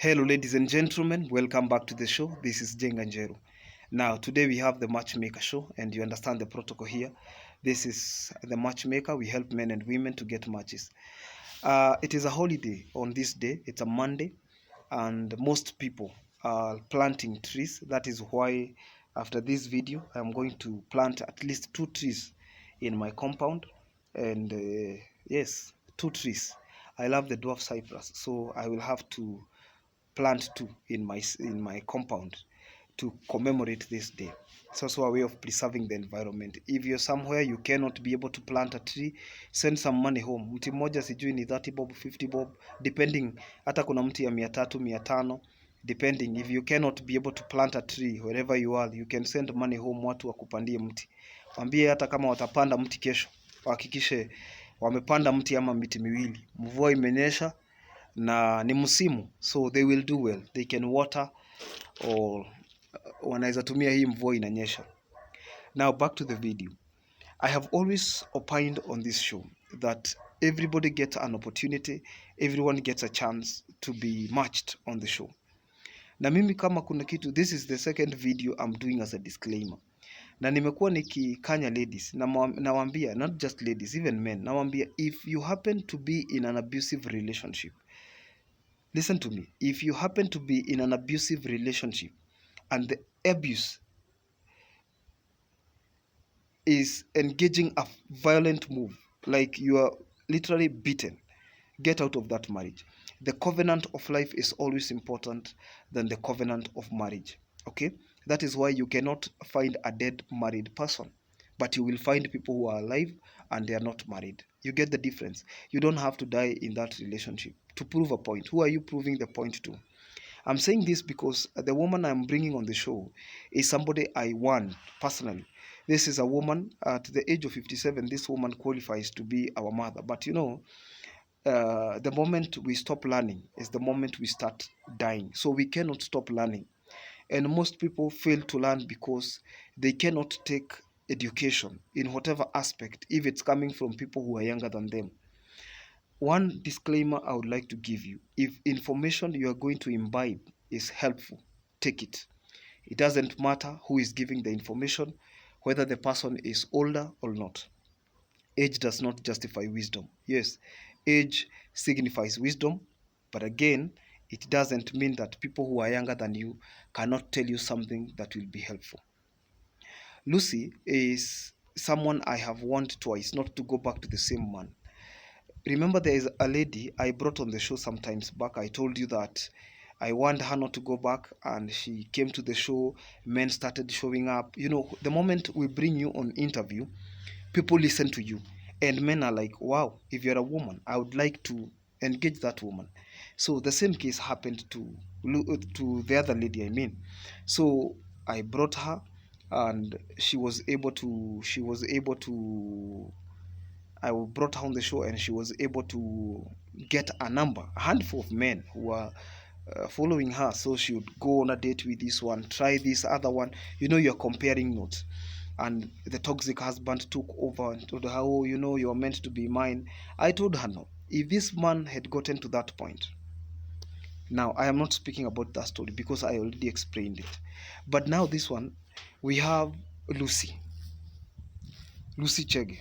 Hello, ladies and gentlemen. Welcome back to the show. This is Jenganjeru. Now, today we have the Matchmaker show, and you understand the protocol here. This is the Matchmaker. We help men and women to get matches. It is a holiday on this day. It's a Monday, and most people are planting trees. That is why, after this video, I'm going to plant at least 2 trees in my compound. And yes, 2 trees. I love the dwarf cypress, so I will have to plant two in my compound to commemorate this day. It's also a way of preserving the environment. If you're somewhere you cannot be able to plant a tree, send some money home. Mti mmoja sijui ni 30 bob, 50 bob, depending. Hata kuna mti ya 300, 500, depending. If you cannot be able to plant a tree wherever you are, you can send money home, watu wakupandie mti. Waambie hata kama watapanda mti kesho, wahakikishe wamepanda mti ama miti miwili. Mvua imenyesha na ni msimu, so they will do well. They can water or wanaweza tumia hii mvua inanyesha. Now back to the video. I have always opined on this show that everybody gets an opportunity, everyone gets a chance to be matched on the show. Na mimi kama kuna kitu, this is the second video I'm doing as a disclaimer. Na nimekuwa nikikanya ladies, nawaambia, not just ladies, even men, nawaambia, if you happen to be in an abusive relationship, listen to me. If you happen to be in an abusive relationship and the abuse is engaging a violent move, like you are literally beaten, get out of that marriage. The covenant of life is always important than the covenant of marriage. Okay? That is why you cannot find a dead married person, but you will find people who are alive and they are not married. You get the difference. You don't have to die in that relationship to prove a point. Who are you proving the point to? I'm saying this because the woman I'm bringing on the show is somebody I want personally. This is a woman at the age of 57. This woman qualifies to be our mother. But you know, the moment we stop learning is the moment we start dying. So we cannot stop learning. And most people fail to learn because they cannot take education in whatever aspect, if it's coming from people who are younger than them. One disclaimer I would like to give you: if information you are going to imbibe is helpful, take it. It doesn't matter who is giving the information, whether the person is older or not. Age does not justify wisdom. Yes, age signifies wisdom, but again, it doesn't mean that people who are younger than you cannot tell you something that will be helpful. Lucy is someone I have warned twice not to go back to the same man. Remember, there is a lady I brought on the show sometimes back. I told you that I warned her not to go back, and she came to the show. Men started showing up. You know, the moment we bring you on interview, people listen to you. And men are like, wow, if you're a woman, I would like to engage that woman. So the same case happened to the other lady, I mean. So I brought her, and she was able to I brought her on the show, and she was able to get a handful of men who were following her. So she would go on a date with this one, try this other one. You know, you're comparing notes. And the toxic husband took over and told her, oh, you know, you're meant to be mine. I told her no. If this man had gotten to that point, now I am not speaking about that story because I already explained it. But now this one, we have Lucy Chege.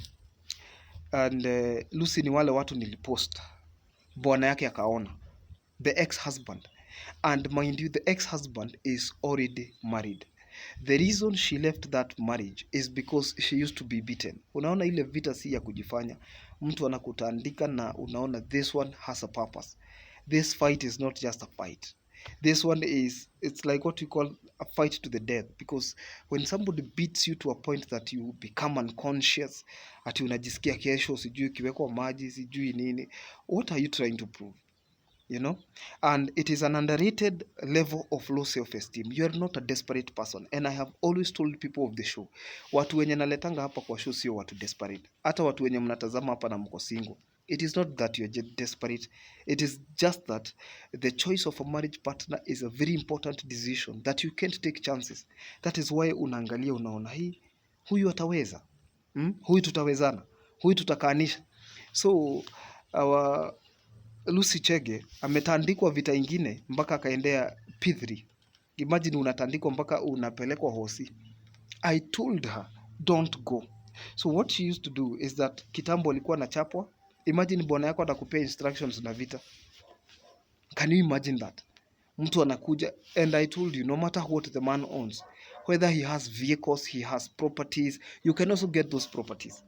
And Lucy ni wale watu nilipost, bwana yake akaona, the ex-husband. And mind you, the ex-husband is already married. The reason she left that marriage is because she used to be beaten. Unaona, ile vita si ya kujifanya. Mtu anakutandika na unaona this one has a purpose. This fight is not just a fight. This one is, it's like what we call a fight to the death, because when somebody beats you to a point that you become unconscious, ati unajisikia kesho sijui kiwekwa maji sijui nini, what are you trying to prove? You know, and it is an underrated level of low self-esteem. You are not a desperate person, and I have always told people of the show, watu wenye naletanga hapa kwa show sio watu desperate. Hata watu wenye mnatazama hapa na mko single, it is not that you are desperate. It is just that the choice of a marriage partner is a very important decision that you can't take chances. That is why unaangalia, unaona, hii huyu ataweza, huyu tutawezana, huyu tutakaanisha. So our Lucy Chege ametandikwa vita ingine mpaka akaendea P3. Imagine unatandikwa mpaka unapelekwa hosi. I told her don't go. So what she used to do is that kitambo alikuwa anachapwa. Imagine bwana yako atakupea instructions na vita. Can you imagine that? Mtu anakuja, and I told you, no matter what the man owns, whether he has vehicles, he has properties, you can also get those properties.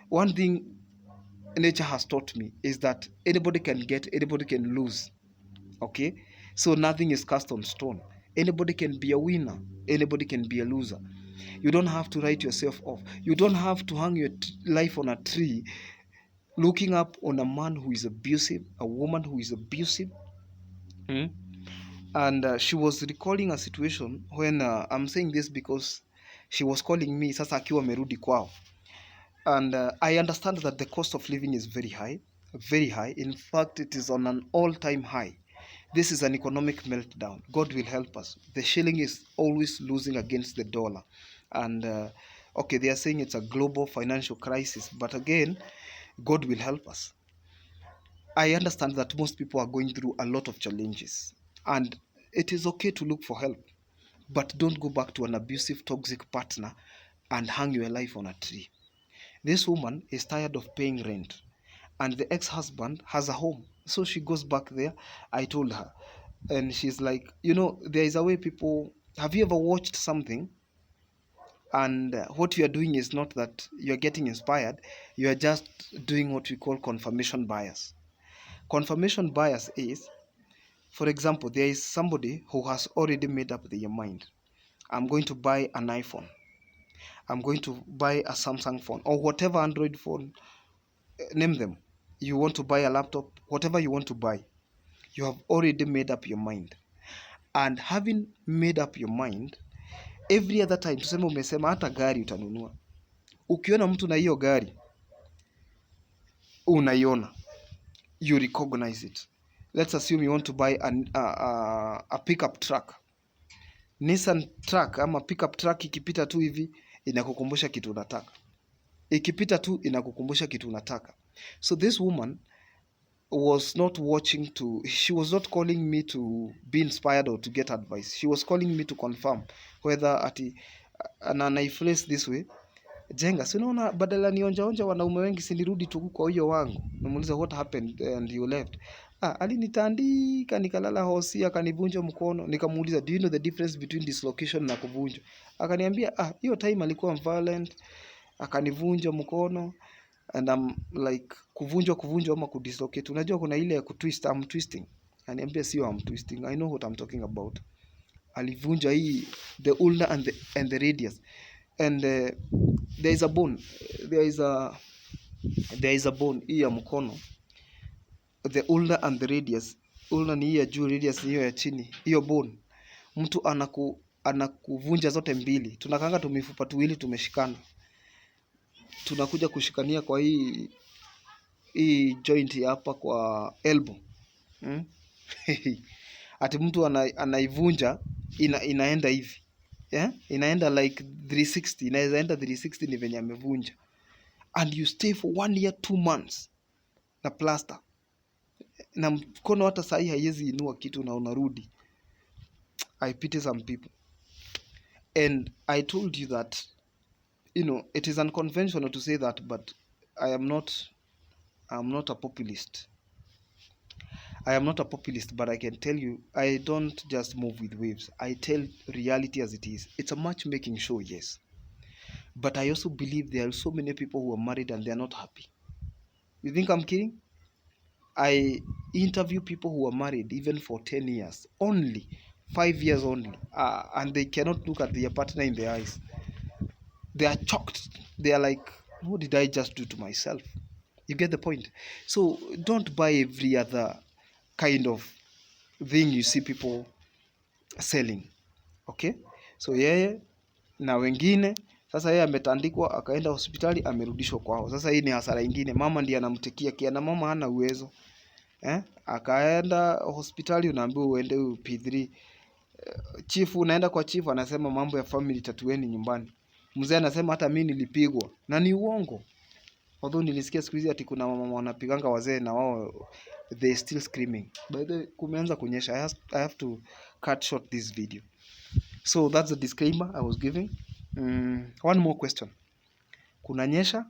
One thing nature has taught me is that anybody can get, anybody can lose. Okay? So nothing is cast on stone. Anybody can be a winner, anybody can be a loser. You don't have to write yourself off. You don't have to hang your life on a tree looking up on a man who is abusive, a woman who is abusive. And she was recalling a situation when I'm saying this because she was calling me sasa akiwa amerudi kwao. And I understand that the cost of living is very high, very high. In fact, it is on an all-time high. This is an economic meltdown. God will help us. The shilling is always losing against the dollar. And okay, they are saying it's a global financial crisis, but again, God will help us. I understand that most people are going through a lot of challenges, and it is okay to look for help, but don't go back to an abusive, toxic partner and hang your life on a tree. This woman is tired of paying rent, and the ex-husband has a home, so she goes back there. I told her, and she's like, there is a way people. Have you ever watched something and what you are doing is not that you are getting inspired, you are just doing what we call confirmation bias. Confirmation bias is, for example, there is somebody who has already made up their mind. I'm going to buy an iPhone. I'm going to buy a Samsung phone or whatever Android phone, name them. You want to buy a laptop, whatever you want to buy. You have already made up your mind. And having made up your mind, every other time, tuseme umesema hata gari utanunua. Ukiona mtu na hiyo gari, unaiona. You recognize it. Let's assume you want to buy a pickup truck. Nissan truck ama pickup truck ikipita tu hivi inakukumbusha kitu unataka. Ikipita tu inakukumbusha kitu unataka. So this woman was not she was not calling me to be inspired or to get advice. She was calling me to confirm whether na naiflace this way. Jenga, si unaona badala nionja wanaume wengi sinirudi tu kwa hiyo wangu. Namuuliza what happened and you left. Alinitandika nikalala hosi akanivunja mkono. Nikamuuliza do you know the difference between dislocation na kuvunja? Akaniambia hiyo time alikuwa violent, akanivunja mkono and I'm like kuvunjwa ama kudislocate. Unajua kuna ile ya kutwist, I'm twisting. Ananiambia sio I'm twisting. I know what I'm talking about. Alivunja hii the ulnar and the radius. And there is a bone. There is a bone hii ya mkono. The ulnar and the radius. Ulnar ni hii ya juu, radius ni hiyo ya chini. Hiyo bone. Mtu anakuvunja zote mbili. Tunakanga tumifupa tuwili tumeshikana. Tunakuja kushikania kwa hii joint hapa kwa elbow. Ati mtu anaivunja inaenda hivi. Yeah? Inaenda like 360. Inaweza enda 360 ni venye amevunja. And you stay for 1 year 2 months na plaster. Na mkono hata sahi haiwezi inua kitu na unarudi. I pity some people. And I told you that, it is unconventional to say that, but I am not a populist. I am not a populist, but I can tell you, I don't just move with waves. I tell reality as it is. It's a matchmaking show, yes. But I also believe there are so many people who are married and they are not happy. You think I'm kidding? I interview people who are married even for 10 years, only 5 years only, and they cannot look at their partner in the eyes. They are shocked. They are like, what did I just do to myself? You get the point? So don't buy every other kind of thing you see people selling. Okay? So yeye na wengine sasa yeye ametandikwa akaenda hospitali amerudishwa kwao. Sasa hii ni hasara nyingine. Mama ndiye anamtekia kia na mama hana uwezo. Akaenda hospitali unaambiwa uende P3. Chief unaenda kwa chief anasema mambo ya family tatueni nyumbani. Mzee anasema hata mimi nilipigwa. Na ni uongo. Although nilisikia siku hizi ati kuna mama wanapiganga wazee na wao they still screaming. By the way, kumeanza kunyesha. I have to cut short this video. So that's the disclaimer I was giving. One more question. Kuna nyesha,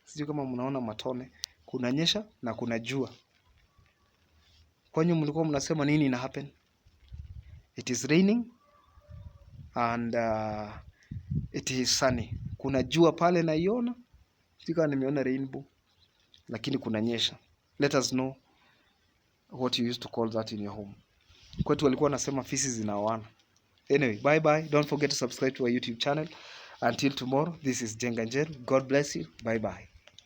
sijui kama mnaona matone. Kuna nyesha na kuna jua. Kwanyu mlikuwa mnasema nini ina happen? It is raining and it is sunny. Kuna jua pale naiona. Sijui kama nimeona rainbow. Lakini kuna nyesha. Let us know what you used to call that in your home. Kwetu walikuwa wanasema fisi zinaoana. Anyway, bye bye. Don't forget to subscribe to our YouTube channel. Until tomorrow, this is Jenga Njel. God bless you. Bye bye.